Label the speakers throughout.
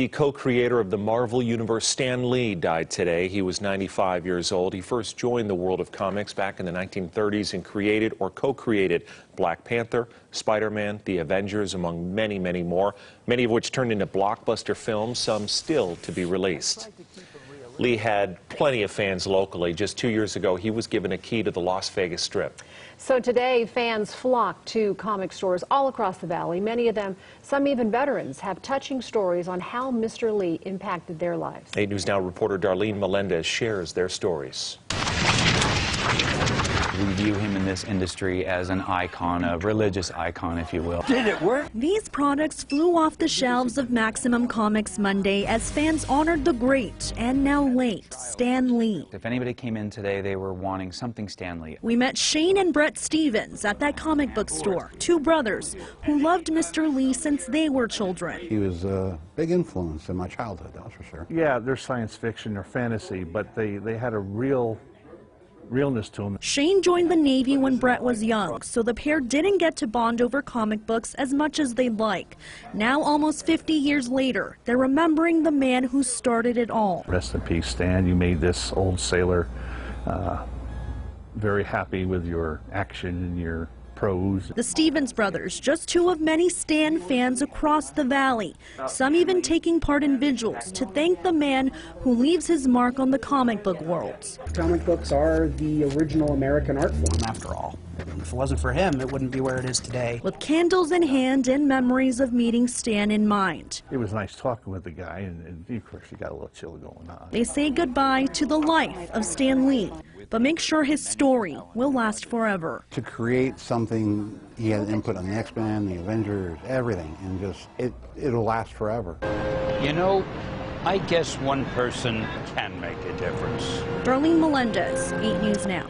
Speaker 1: The co-creator of the Marvel Universe, Stan Lee, died today. He was 95 years old. He first joined the world of comics back in the 1930s and created or co-created Black Panther, Spider-Man, The Avengers, among many, many more, many of which turned into blockbuster films, some still to be released. Lee had plenty of fans locally. Just 2 years ago, he was given a key to the Las Vegas Strip.
Speaker 2: So today, fans flock to comic stores all across the valley. Many of them, some even veterans, have touching stories on how Mr. Lee impacted their lives.
Speaker 1: 8 News Now reporter Darlene Melendez shares their stories.
Speaker 3: We view him in this industry as an icon, a religious icon, if you will.
Speaker 4: Did it work?
Speaker 5: These products flew off the shelves of Maximum Comics Monday as fans honored the great and now late Stan Lee.
Speaker 3: If anybody came in today, they were wanting something Stan Lee.
Speaker 5: We met Shane and Brett Stevens at that comic book store, two brothers who loved Mr. Lee since they were children.
Speaker 6: He was a big influence in my childhood, that's for sure.
Speaker 7: Yeah, they're science fiction or fantasy, but they had a realness to them.
Speaker 5: Shane joined the Navy when Brett was young, so the pair didn't get to bond over comic books as much as they'd like. Now, almost 50 years later, they're remembering the man who started it all.
Speaker 7: Rest in peace, Stan. You made this old sailor very happy with your action and your prose.
Speaker 5: The Stevens brothers, just two of many Stan fans across the valley, some even taking part in vigils to thank the man who leaves his mark on the comic book world.
Speaker 8: Comic books are the original American art form,
Speaker 4: After all, if it wasn't for him, it wouldn't be where it is today.
Speaker 5: With candles in hand and memories of meeting Stan in mind.
Speaker 7: It was nice talking with the guy, and of course you got a little chill going on.
Speaker 5: They say goodbye to the life of Stan Lee, but make sure his story will last forever.
Speaker 6: To create something, he had input on the X-Men, the Avengers, everything, and just, it'll last forever.
Speaker 9: You know, I guess one person can make a difference.
Speaker 5: Darlene Melendez, 8 News Now.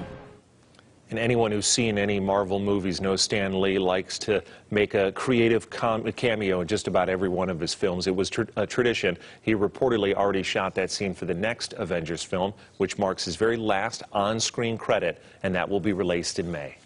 Speaker 1: And anyone who's seen any Marvel movies knows Stan Lee likes to make a creative cameo in just about every one of his films. It was a tradition. He reportedly already shot that scene for the next Avengers film, which marks his very last on-screen credit, and that will be released in May.